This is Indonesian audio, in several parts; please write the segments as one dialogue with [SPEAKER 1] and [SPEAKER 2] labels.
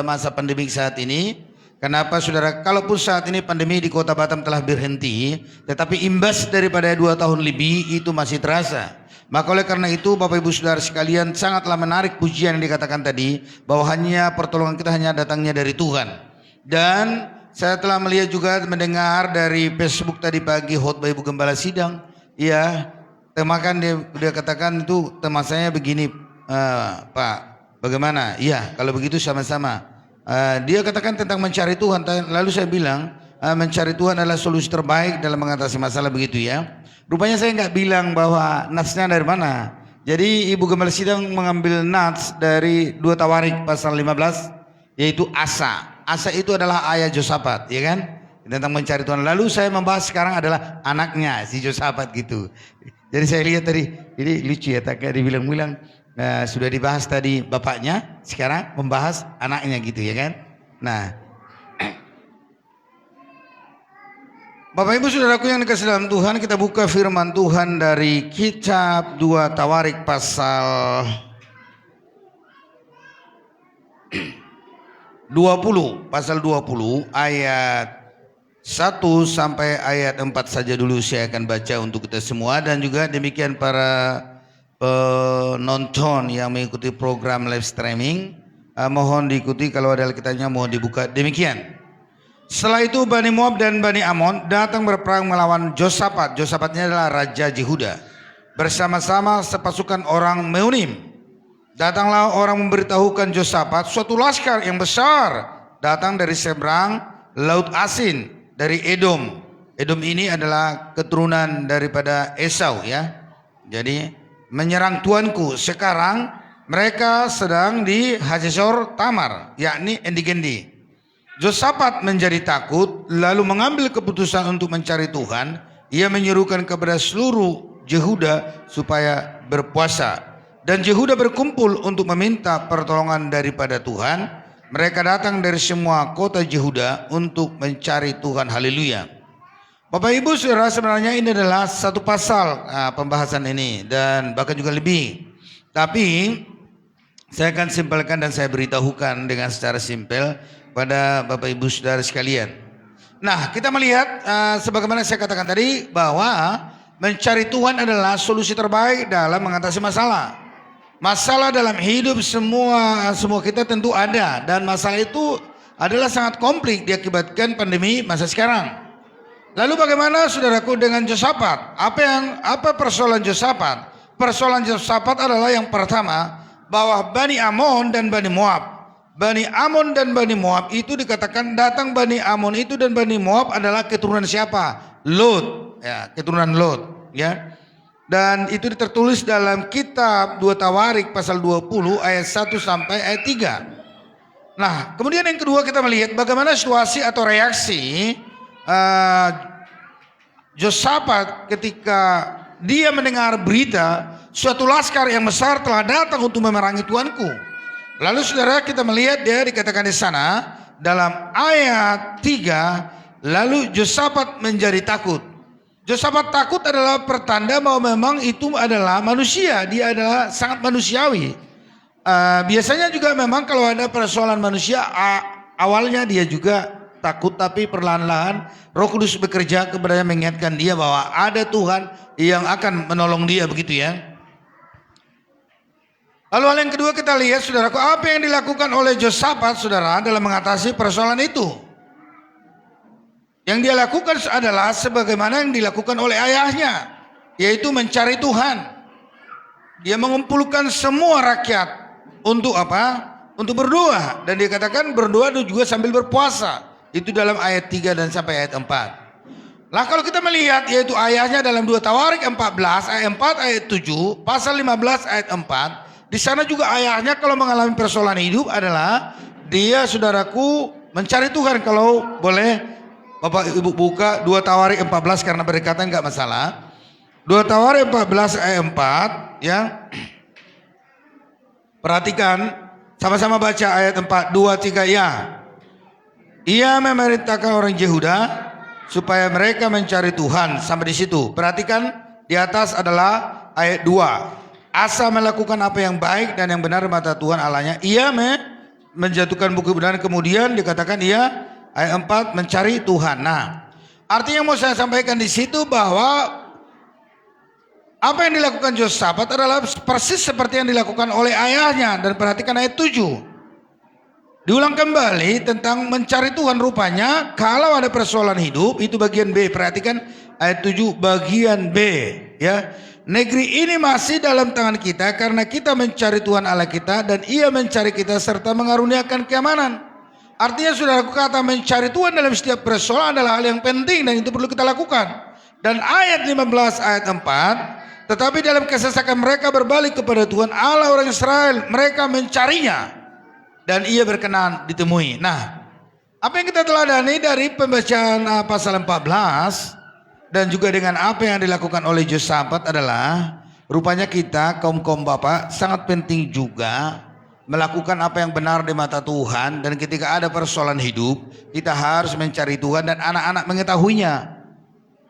[SPEAKER 1] masa pandemi saat ini. Kenapa saudara? Kalaupun saat ini pandemi di Kota Batam telah berhenti, tetapi imbas daripada 2 tahun lebih itu masih terasa. Maka oleh karena itu Bapak Ibu Saudara sekalian, sangatlah menarik pujian yang dikatakan tadi, bahwa hanya pertolongan kita hanya datangnya dari Tuhan. Dan saya telah melihat juga mendengar dari Facebook tadi pagi khotbah Ibu Gembala Sidang, ya, tema kan dia katakan itu tema saya begini, Pak. Bagaimana? Iya, kalau begitu sama-sama. Dia katakan tentang mencari Tuhan. Lalu saya bilang mencari Tuhan adalah solusi terbaik dalam mengatasi masalah, begitu ya. Rupanya saya nggak bilang bahwa natsnya dari mana. Jadi Ibu Gembala Sidang mengambil nats dari 2 Tawarik pasal 15, yaitu asa. Asa itu adalah ayah Josafat, ya kan? Tentang mencari Tuhan. Lalu saya membahas sekarang adalah anaknya si Josafat gitu. Jadi saya lihat tadi, ini lucu ya, tak kayak dibilang-bilang. Sudah dibahas tadi bapaknya, sekarang membahas anaknya gitu ya kan. Nah, Bapak Ibu Saudaraku yang dikasihi dalam Tuhan, kita buka firman Tuhan dari kitab 2 Tawarik pasal 20, pasal 20 ayat 1 sampai ayat 4 saja dulu saya akan baca untuk kita semua, dan juga demikian para penonton yang mengikuti program live streaming, mohon diikuti, kalau ada Alkitabnya mohon dibuka. Demikian. Setelah itu Bani Moab dan Bani Amon datang berperang melawan Josafat. Josafatnya adalah Raja Yehuda, bersama-sama sepasukan orang Meunim. Datanglah orang memberitahukan Josafat, suatu laskar yang besar datang dari seberang Laut Asin, dari Edom. Edom ini adalah keturunan daripada Esau ya. Jadi menyerang tuanku. Sekarang mereka sedang di Hazezor Tamar, yakni Endi-Gendi. Josafat menjadi takut, lalu mengambil keputusan untuk mencari Tuhan. Ia menyerukan kepada seluruh Yehuda supaya berpuasa, dan Yehuda berkumpul untuk meminta pertolongan daripada Tuhan. Mereka datang dari semua kota Yehuda untuk mencari Tuhan. Haleluya. Bapak Ibu Saudara, sebenarnya ini adalah satu pasal pembahasan ini, dan bahkan juga lebih. Tapi saya akan simpelkan dan saya beritahukan dengan secara simpel pada Bapak Ibu Saudara sekalian. Nah, kita melihat sebagaimana saya katakan tadi, bahwa mencari Tuhan adalah solusi terbaik dalam mengatasi masalah. Masalah dalam hidup semua kita tentu ada, dan masalah itu adalah sangat kompleks diakibatkan pandemi masa sekarang. Lalu bagaimana saudaraku dengan Josafat? Apa persoalan Josafat? Persoalan Josafat adalah yang pertama, bahwa Bani Amon dan Bani Moab. Bani Amon dan Bani Moab itu dikatakan datang, Bani Amon itu dan Bani Moab adalah keturunan siapa? Lot, ya, keturunan Lot, ya. Dan itu tertulis dalam kitab 2 Tawarik pasal 20 ayat 1 sampai ayat 3. Nah, kemudian yang kedua kita melihat bagaimana situasi atau reaksi Josafat ketika dia mendengar berita suatu laskar yang besar telah datang untuk memerangi tuanku. Lalu saudara, kita melihat dia dikatakan di sana dalam ayat 3, lalu Josafat menjadi takut. Josafat takut adalah pertanda bahwa memang itu adalah manusia, dia adalah sangat manusiawi. Biasanya juga memang kalau ada persoalan manusia, awalnya dia juga takut, tapi perlahan-lahan Roh Kudus bekerja kepadanya, mengingatkan dia bahwa ada Tuhan yang akan menolong dia, begitu ya. Lalu hal yang kedua kita lihat saudaraku, apa yang dilakukan oleh Josafat saudara dalam mengatasi persoalan itu. Yang dia lakukan adalah sebagaimana yang dilakukan oleh ayahnya, yaitu mencari Tuhan. Dia mengumpulkan semua rakyat untuk apa? Untuk berdoa, dan dia katakan berdoa juga sambil berpuasa. Itu dalam ayat 3 dan sampai ayat 4. Lah kalau kita melihat, yaitu ayahnya dalam 2 Tawarik 14 ayat 4 ayat 7, pasal 15 ayat 4, di sana juga ayahnya kalau mengalami persoalan hidup adalah dia saudaraku mencari Tuhan. Kalau boleh Bapak Ibu buka 2 Tawarik 14 karena berdekatan enggak masalah. 2 Tawarik 14 ayat 4 ya. Perhatikan, sama-sama baca ayat 4, 2, 3 ya. Ia memerintahkan orang Yehuda supaya mereka mencari Tuhan. Sampai di situ. Perhatikan, di atas adalah ayat 2. Asa melakukan apa yang baik dan yang benar mata Tuhan Allahnya. Ia menjatuhkan bukti kebenaran, kemudian dikatakan ia ayat 4 mencari Tuhan. Nah, artinya mau saya sampaikan di situ bahwa apa yang dilakukan Yosafat adalah persis seperti yang dilakukan oleh ayahnya. Dan perhatikan ayat 7. Diulang kembali tentang mencari Tuhan. Rupanya kalau ada persoalan hidup, itu bagian B. Perhatikan ayat 7 bagian B, ya. Negeri ini masih dalam tangan kita karena kita mencari Tuhan Allah kita dan Ia mencari kita serta mengaruniakan keamanan. Artinya saudaraku, kata mencari Tuhan dalam setiap persoalan adalah hal yang penting dan itu perlu kita lakukan. Dan ayat 15 ayat 4, tetapi dalam kesesakan mereka berbalik kepada Tuhan Allah orang Israel, mereka mencarinya dan ia berkenan ditemui. Nah, apa yang kita teladani dari pembacaan pasal 14 dan juga dengan apa yang dilakukan oleh Yosafat adalah rupanya kita kaum-kaum bapak sangat penting juga melakukan apa yang benar di mata Tuhan. Dan ketika ada persoalan hidup, kita harus mencari Tuhan dan anak-anak mengetahuinya.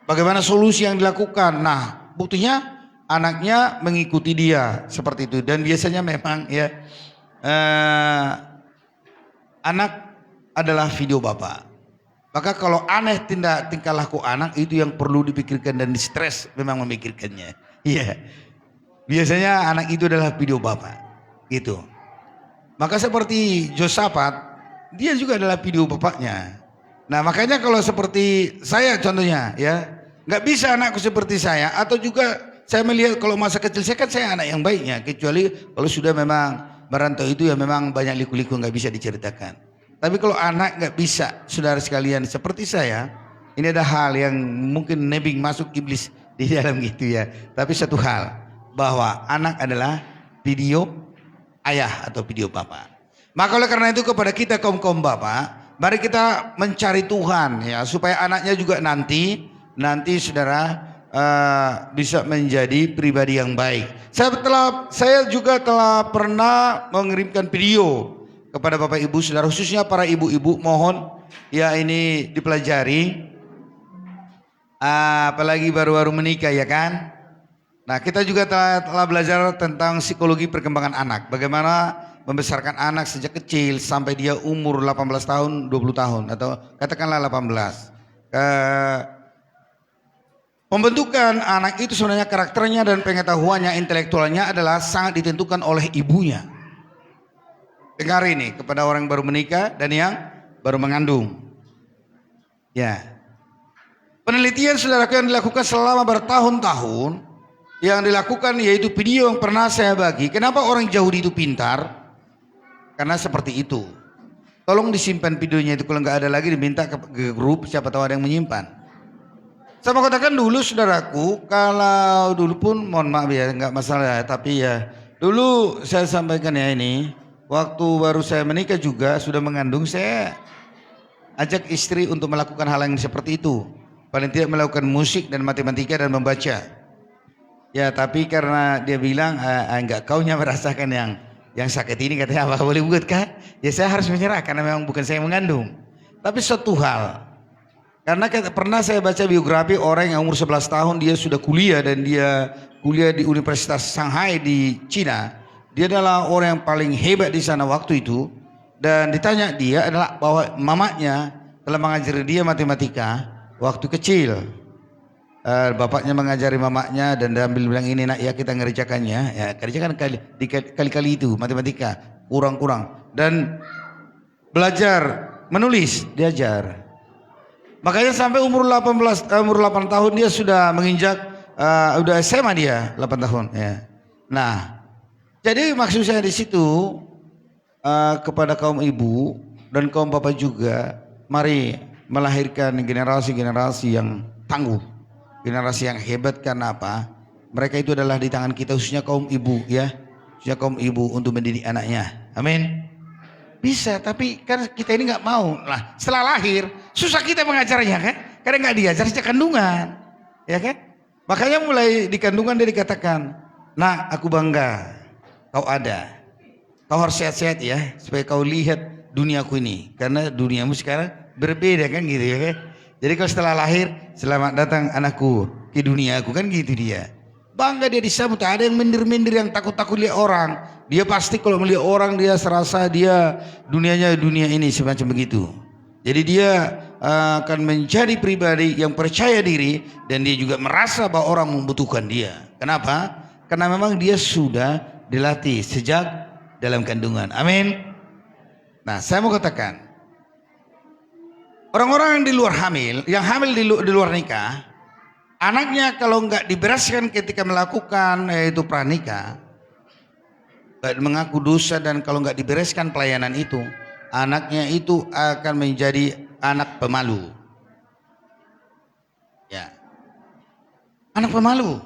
[SPEAKER 1] Bagaimana solusi yang dilakukan? Nah, buktinya anaknya mengikuti dia seperti itu. Dan biasanya memang ya anak adalah video bapak. Maka kalau aneh tingkah laku anak, itu yang perlu dipikirkan dan distres memang memikirkannya. Iya. Biasanya anak itu adalah video bapak. Gitu. Maka seperti Yosafat, dia juga adalah video bapaknya. Nah, makanya kalau seperti saya contohnya ya, nggak bisa anakku seperti saya. Atau juga saya melihat kalau masa kecil saya kan saya anak yang baiknya, kecuali kalau sudah memang merantau itu ya memang banyak liku-liku nggak bisa diceritakan. Tapi kalau anak nggak bisa, saudara sekalian seperti saya, ini ada hal yang mungkin nebing masuk iblis di dalam gitu ya. Tapi satu hal, bahwa anak adalah video ayah atau video bapak. Maka oleh karena itu kepada kita kaum bapak, mari kita mencari Tuhan ya, supaya anaknya juga nanti saudara bisa menjadi pribadi yang baik. Saya juga telah pernah mengirimkan video kepada Bapak Ibu saudara, khususnya para ibu-ibu, mohon ya ini dipelajari, apalagi baru-baru menikah ya kan. Nah, kita juga telah belajar tentang psikologi perkembangan anak, bagaimana membesarkan anak sejak kecil sampai dia umur 18 tahun, 20 tahun atau katakanlah 18. Pembentukan anak itu sebenarnya karakternya dan pengetahuannya, intelektualnya adalah sangat ditentukan oleh ibunya. Dengar ini kepada orang yang baru menikah dan yang baru mengandung. Ya. Penelitian saudaraku yang dilakukan selama bertahun-tahun, yang dilakukan yaitu video yang pernah saya bagi. Kenapa orang Yahudi itu pintar? Karena seperti itu. Tolong disimpan videonya itu, kalau nggak ada lagi diminta ke grup, siapa tahu ada yang menyimpan. Saya mau katakan dulu saudaraku, kalau dulu pun mohon maaf ya, nggak masalah ya, tapi ya dulu saya sampaikan ya ini. Waktu baru saya menikah juga sudah mengandung, saya ajak istri untuk melakukan hal yang seperti itu. Paling tidak melakukan musik dan matematika dan membaca. Ya tapi karena dia bilang enggak, kaunya merasakan yang sakit ini, katanya apa boleh buat kah? Ya saya harus menyerah karena memang bukan saya yang mengandung. Tapi satu hal, karena pernah saya baca biografi orang yang umur 11 tahun dia sudah kuliah, dan dia kuliah di Universitas Shanghai di Cina. Dia adalah orang yang paling hebat di sana waktu itu. Dan ditanya dia adalah bahwa mamanya telah mengajari dia matematika waktu kecil. Bapaknya mengajari mamanya dan dia bilang ini nak ya kita ngerjakannya. Ya kerjakan kali-kali itu matematika kurang-kurang. Dan belajar menulis diajar. Makanya sampai umur 8 tahun dia sudah menginjak udah SMA dia 8 tahun ya. Nah, jadi maksud saya di situ kepada kaum ibu dan kaum bapak juga, mari melahirkan generasi-generasi yang tangguh, generasi yang hebat. Karena apa? Mereka itu adalah di tangan kita, khususnya kaum ibu ya, khususnya kaum ibu untuk mendidik anaknya. Amin. Bisa, tapi kan kita ini nggak mau. Lah, setelah lahir susah kita mengajarnya kan? Karena nggak diajar sejak kandungan, ya kan? Makanya mulai di kandungan dia dikatakan, nak aku bangga. Kau ada, kau harus sehat-sehat ya, supaya kau lihat duniaku ini, karena duniamu sekarang berbeda kan gitu ya kan. Jadi kalau setelah lahir, selamat datang anakku ke duniaku kan gitu dia. bangga dia disambut. Ada yang mindir-mindir, yang takut-takut lihat orang. Dia pasti kalau melihat orang dia serasa dia dunianya dunia ini semacam begitu. Jadi dia akan menjadi pribadi yang percaya diri dan dia juga merasa bahwa orang membutuhkan dia. Kenapa? Karena memang dia sudah dilatih sejak dalam kandungan. Amin. Nah, saya mau katakan, orang-orang yang di luar hamil, yang hamil di luar nikah, anaknya kalau nggak diberaskan ketika melakukan yaitu pranikah, mengaku dosa, dan kalau nggak dibereskan pelayanan itu, anaknya itu akan menjadi anak pemalu. Ya, anak pemalu.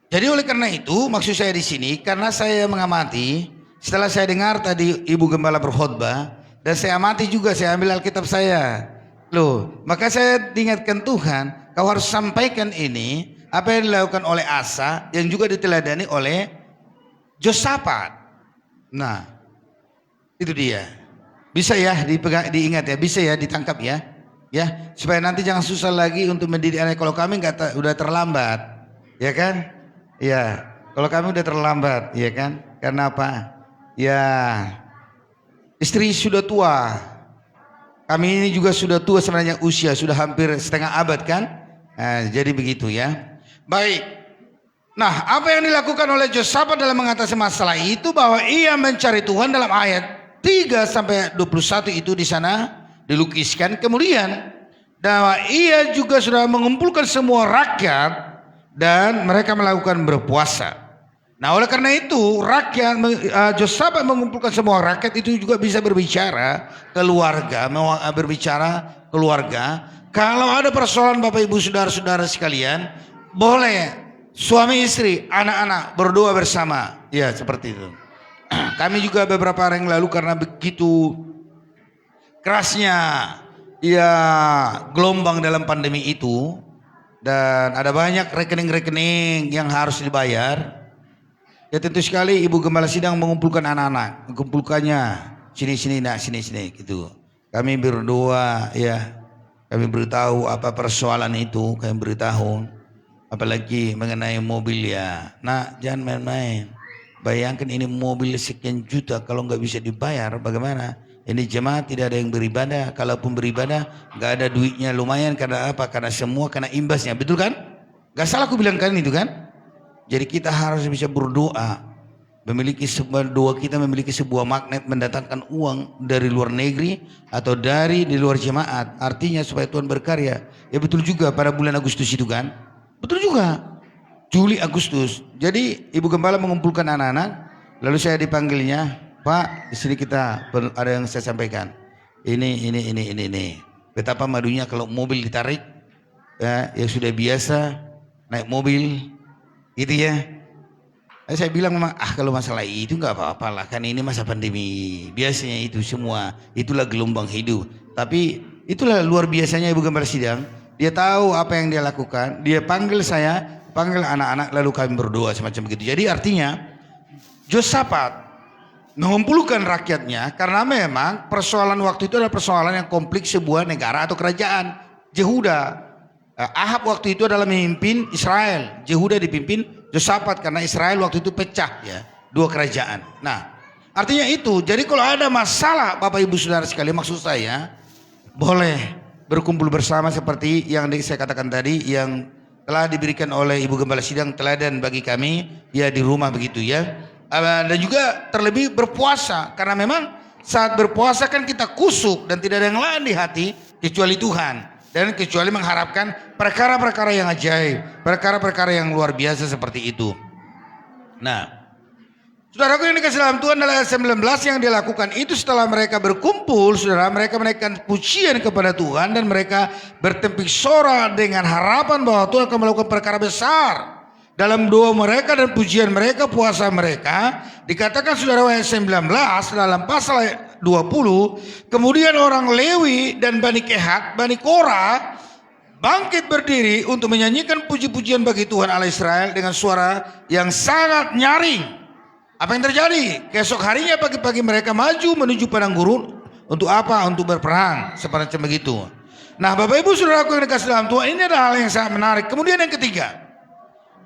[SPEAKER 1] Jadi oleh karena itu maksud saya di sini, karena saya mengamati setelah saya dengar tadi Ibu Gembala berkhotbah dan saya amati juga, saya ambil Alkitab saya. Loh, maka saya diingatkan Tuhan, kau harus sampaikan ini apa yang dilakukan oleh Asa yang juga diteladani oleh Josafat. Nah, itu dia. Bisa ya diingat ya, bisa ya ditangkap ya. Ya, supaya nanti jangan susah lagi untuk mendidik anak. Kalau kami udah terlambat, ya kan? Ya, kalau kami udah terlambat, ya kan? Karena apa? Ya, istri sudah tua. Kami ini juga sudah tua sebenarnya, usia sudah hampir setengah abad kan? Nah, jadi begitu ya. Baik. Nah, apa yang dilakukan oleh Josafat dalam mengatasi masalah itu, bahwa ia mencari Tuhan dalam ayat 3 sampai 21 itu di sana dilukiskan. Kemudian bahwa ia juga sudah mengumpulkan semua rakyat dan mereka melakukan berpuasa. Nah, oleh karena itu rakyat Josafat mengumpulkan semua rakyat itu juga bisa berbicara keluarga, Kalau ada persoalan Bapak Ibu saudara-saudara sekalian, boleh suami istri, anak-anak berdoa bersama. Ya, seperti itu. Kami juga beberapa hari yang lalu karena begitu kerasnya ya gelombang dalam pandemi itu, dan ada banyak rekening-rekening yang harus dibayar. Ya tentu sekali Ibu Gembala Sidang mengumpulkan anak-anak, mengumpulkannya sini gitu. Kami berdoa ya, kami beritahu apa persoalan itu, kami beritahu apalagi mengenai mobil ya. Nah, jangan main-main. Bayangkan ini mobil sekian juta, kalau nggak bisa dibayar bagaimana? Ini jemaat tidak ada yang beribadah, kalaupun beribadah nggak ada duitnya. Lumayan karena apa? Karena semua kena imbasnya, betul kan? Gak salah aku bilang kalian itu kan? Jadi kita harus bisa berdoa, memiliki sebuah doa kita memiliki sebuah magnet mendatangkan uang dari luar negeri atau dari di luar jemaat. Artinya supaya Tuhan berkarya. Ya betul juga pada bulan Agustus itu kan? Betul juga. Juli Agustus. Jadi Ibu Gembala mengumpulkan anak-anak, lalu saya dipanggilnya, Pak, di sini kita ada yang saya sampaikan. Ini. Betapa madunya kalau mobil ditarik, ya, yang sudah biasa naik mobil, gitu ya. Saya bilang memang, kalau masalah itu nggak apa-apa lah, kan ini masa pandemi. Biasanya itu semua, itulah gelombang hidup. Tapi itulah luar biasanya Ibu Gembala Sidang. Dia tahu apa yang dia lakukan. Dia panggil saya, panggil anak-anak, lalu kami berdoa semacam begitu. Jadi artinya Josafat mengumpulkan rakyatnya karena memang persoalan waktu itu adalah persoalan yang kompleks sebuah negara atau kerajaan. Yehuda, Ahab waktu itu adalah memimpin Israel, Yehuda dipimpin Josafat karena Israel waktu itu pecah ya, dua kerajaan. Nah, artinya itu. Jadi kalau ada masalah Bapak Ibu Saudara sekalian, maksud saya boleh berkumpul bersama seperti yang saya katakan tadi, yang telah diberikan oleh Ibu Gembala Sidang teladan bagi kami ya di rumah begitu ya. Dan juga terlebih berpuasa, karena memang saat berpuasa kan kita kusuk dan tidak ada yang lain di hati kecuali Tuhan, dan kecuali mengharapkan perkara-perkara yang ajaib, perkara-perkara yang luar biasa seperti itu. Nah, saudaraku yang dikasih dalam Tuhan, dalam ayat 19 yang dilakukan itu setelah mereka berkumpul, saudara, mereka menaikkan pujian kepada Tuhan dan mereka bertempik sorak dengan harapan bahwa Tuhan akan melakukan perkara besar. Dalam doa mereka dan pujian mereka, puasa mereka, dikatakan saudara ayat 19 dalam pasal 20, kemudian orang Lewi dan Bani Kehat, Bani Korah bangkit berdiri untuk menyanyikan puji-pujian bagi Tuhan Allah Israel dengan suara yang sangat nyaring. Apa yang terjadi? Keesok harinya pagi-pagi mereka maju menuju padang gurun. Untuk apa? Untuk berperang, seperti begitu. Nah, Bapak Ibu Saudaraku yang dikasih dalam Tuhan, ini adalah hal yang sangat menarik. Kemudian yang ketiga,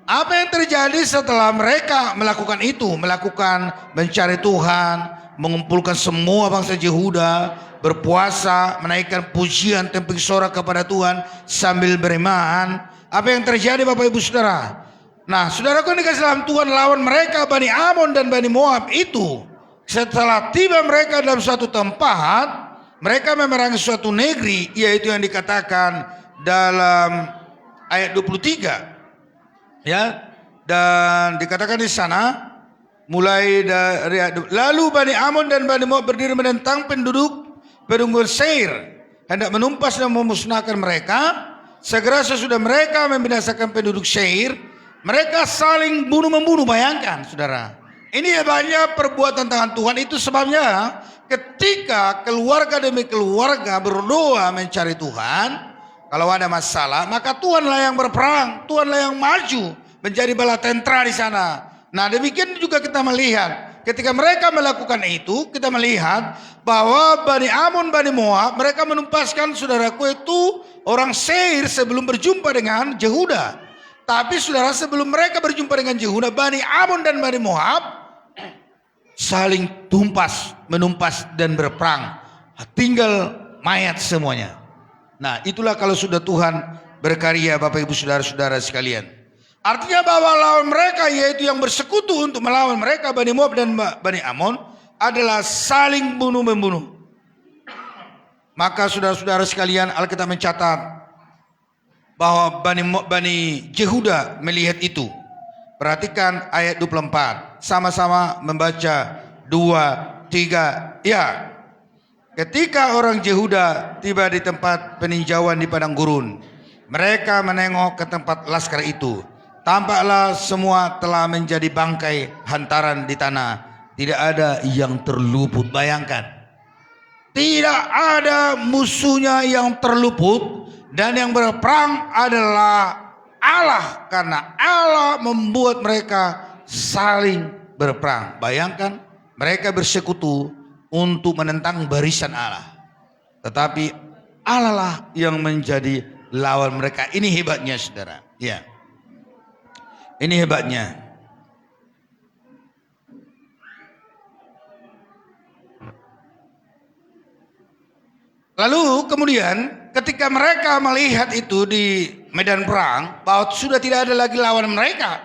[SPEAKER 1] apa yang terjadi setelah mereka melakukan itu, melakukan mencari Tuhan, mengumpulkan semua bangsa Yehuda, berpuasa, menaikkan pujian temping sorak kepada Tuhan sambil beriman. Apa yang terjadi Bapak Ibu Saudara? Nah, saudaraku yang dikasih dalam Tuhan, lawan mereka Bani Amon dan Bani Moab itu, setelah tiba mereka dalam suatu tempat, mereka memerangi suatu negeri, yaitu yang dikatakan dalam ayat 23. Ya, dan dikatakan di sana mulai dari lalu Bani Amon dan Bani Moab berdiri menentang penduduk Pedunggun Seir, hendak menumpas dan memusnahkan mereka. Segera sesudah mereka membinasakan penduduk Seir, mereka saling bunuh-membunuh. Bayangkan saudara, ini hebatnya perbuatan tangan Tuhan. Itu sebabnya ketika keluarga demi keluarga berdoa mencari Tuhan, kalau ada masalah, maka Tuhanlah yang berperang, Tuhanlah yang maju menjadi bala tentara di sana. Nah, demikian juga kita melihat ketika mereka melakukan itu, kita melihat bahwa Bani Amon, Bani Moab, mereka menumpaskan saudaraku itu orang Seir sebelum berjumpa dengan Yehuda. Tapi saudara, sebelum mereka berjumpa dengan Yehuda, Bani Amon dan Bani Moab saling menumpas dan berperang. Tinggal mayat semuanya. Nah, itulah kalau sudah Tuhan berkarya Bapak Ibu Saudara-saudara sekalian. Artinya bahwa lawan mereka, yaitu yang bersekutu untuk melawan mereka, Bani Moab dan Bani Amon, adalah saling bunuh-membunuh. Maka saudara-saudara sekalian, Alkitab mencatat bahwa Bani Yehuda melihat itu. Perhatikan ayat 24. Sama-sama membaca 2, 3, ya. Ketika orang Yehuda tiba di tempat peninjauan di padang gurun, mereka menengok ke tempat laskar itu. Tampaklah semua telah menjadi bangkai hantaran di tanah. Tidak ada yang terluput. Bayangkan, tidak ada musuhnya yang terluput, dan yang berperang adalah Allah, karena Allah membuat mereka saling berperang. Bayangkan, mereka bersekutu untuk menentang barisan Allah, tetapi Allah lah yang menjadi lawan mereka. Ini hebatnya saudara. Ya, ini hebatnya. Lalu kemudian ketika mereka melihat itu di medan perang, bahwa sudah tidak ada lagi lawan mereka,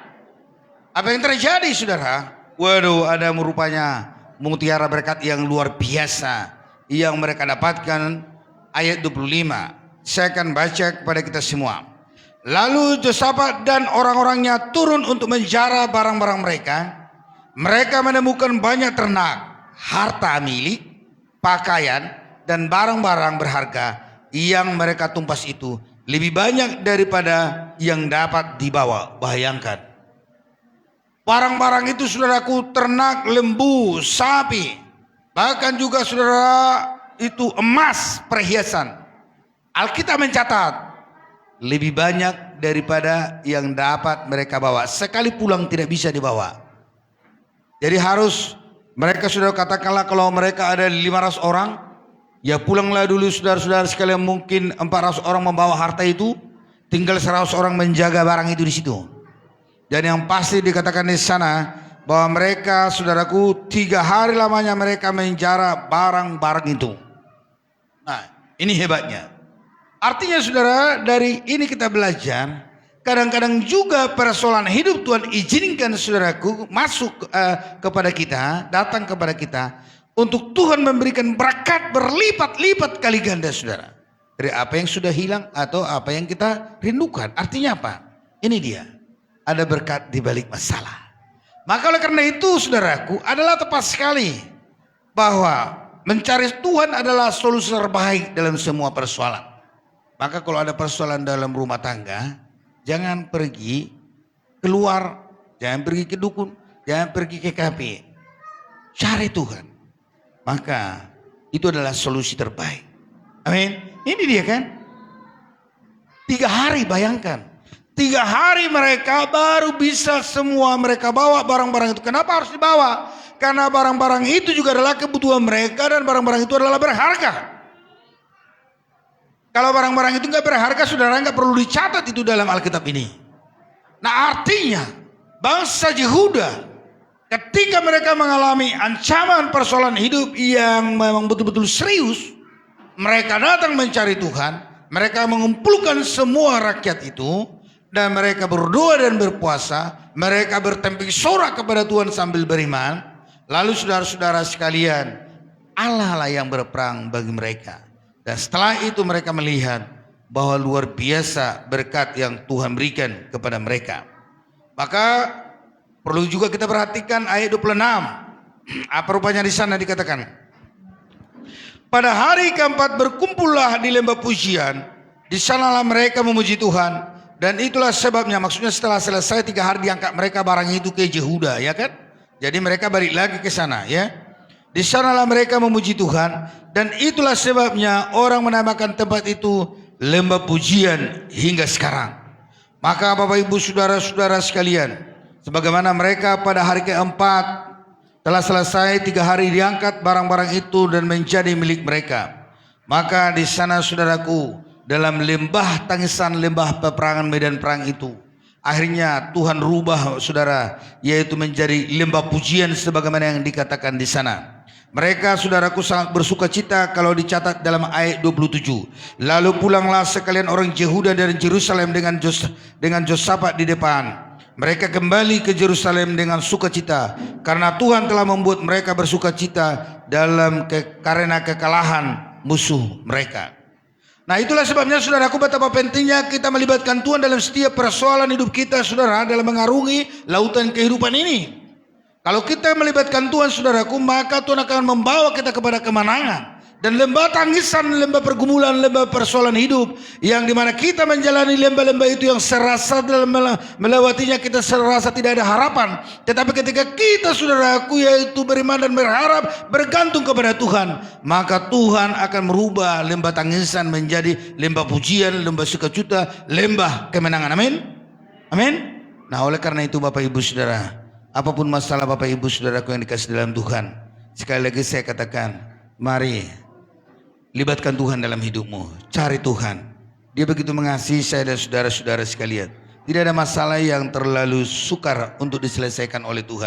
[SPEAKER 1] apa yang terjadi saudara? Waduh, ada rupanya mutiara berkat yang luar biasa yang mereka dapatkan. Ayat 25 saya akan baca kepada kita semua. Lalu Josafat dan orang-orangnya turun untuk menjara barang-barang mereka. Mereka menemukan banyak ternak, harta milik, pakaian, dan barang-barang berharga yang mereka tumpas itu lebih banyak daripada yang dapat dibawa. Bayangkan, barang-barang itu saudaraku, ternak, lembu, sapi, bahkan juga saudara itu emas, perhiasan. Alkitab mencatat lebih banyak daripada yang dapat mereka bawa. Sekali pulang tidak bisa dibawa. Jadi harus mereka sudah katakanlah kalau mereka ada 500 orang, ya pulanglah dulu saudara-saudara sekalian. Mungkin 400 orang membawa harta itu, tinggal 100 orang menjaga barang itu di situ. Dan yang pasti dikatakan di sana bahwa mereka saudaraku 3 hari lamanya mereka menjara barang-barang itu. Nah, ini hebatnya. Artinya saudara, dari ini kita belajar, kadang-kadang juga persoalan hidup Tuhan izinkan saudaraku masuk kepada kita, datang kepada kita, untuk Tuhan memberikan berkat berlipat-lipat kali ganda saudara. Dari apa yang sudah hilang atau apa yang kita rindukan. Artinya apa? Ini dia. Ada berkat di balik masalah. Maka oleh karena itu saudaraku, adalah tepat sekali bahwa mencari Tuhan adalah solusi terbaik dalam semua persoalan. Maka kalau ada persoalan dalam rumah tangga, jangan pergi keluar, jangan pergi ke dukun, jangan pergi ke KP. Cari Tuhan. Maka itu adalah solusi terbaik. Amin. Ini dia kan. 3 hari bayangkan. 3 hari mereka baru bisa semua mereka bawa barang-barang itu. Kenapa harus dibawa? Karena barang-barang itu juga adalah kebutuhan mereka dan barang-barang itu adalah berharga. Kalau barang-barang itu nggak berharga, saudara nggak perlu dicatat itu dalam Alkitab ini. Nah artinya bangsa Yehuda ketika mereka mengalami ancaman persoalan hidup yang memang betul-betul serius, mereka datang mencari Tuhan, mereka mengumpulkan semua rakyat itu, dan mereka berdoa dan berpuasa, mereka bertemping sorak kepada Tuhan sambil beriman. Lalu saudara-saudara sekalian, Allah lah yang berperang bagi mereka. Dan setelah itu mereka melihat bahwa luar biasa berkat yang Tuhan berikan kepada mereka. Maka perlu juga kita perhatikan ayat 26. Apa rupanya di sana dikatakan? Pada hari keempat berkumpullah di lembah pujian, di sanalah mereka memuji Tuhan, dan itulah sebabnya, maksudnya setelah selesai 3 hari diangkat mereka barang itu ke Yehuda, ya kan? Jadi mereka balik lagi ke sana, ya. Di sanalah mereka memuji Tuhan, dan itulah sebabnya orang menamakan tempat itu lembah pujian hingga sekarang. Maka Bapak Ibu saudara-saudara sekalian, sebagaimana mereka pada hari keempat telah selesai 3 hari diangkat barang-barang itu dan menjadi milik mereka. Maka di sana saudaraku, dalam lembah tangisan, lembah peperangan medan perang itu, akhirnya Tuhan rubah saudara, yaitu menjadi lembah pujian sebagaimana yang dikatakan di sana. Mereka saudaraku sangat bersuka cita kalau dicatat dalam ayat 27. Lalu pulanglah sekalian orang Yehuda dari Yerusalem dengan Josafat di depan. Mereka kembali ke Yerusalem dengan sukacita karena Tuhan telah membuat mereka bersuka cita karena kekalahan musuh mereka. Nah itulah sebabnya saudaraku betapa pentingnya kita melibatkan Tuhan dalam setiap persoalan hidup kita, saudara, dalam mengarungi lautan kehidupan ini. Kalau kita melibatkan Tuhan saudaraku, maka Tuhan akan membawa kita kepada kemenangan. Dan lembah tangisan, lembah pergumulan, lembah persoalan hidup, yang dimana kita menjalani lembah-lembah itu yang serasa dalam melewatinya kita serasa tidak ada harapan. Tetapi ketika kita saudaraku yaitu beriman dan berharap, bergantung kepada Tuhan, maka Tuhan akan merubah lembah tangisan menjadi lembah pujian, lembah sukacita, lembah kemenangan. Amin. Amin. Nah oleh karena itu Bapak Ibu Saudara, apapun masalah Bapak Ibu Saudaraku yang dikasih dalam Tuhan, sekali lagi saya katakan, mari libatkan Tuhan dalam hidupmu. Cari Tuhan. Dia begitu mengasihi saya dan saudara-saudara sekalian. Tidak ada masalah yang terlalu sukar untuk diselesaikan oleh Tuhan.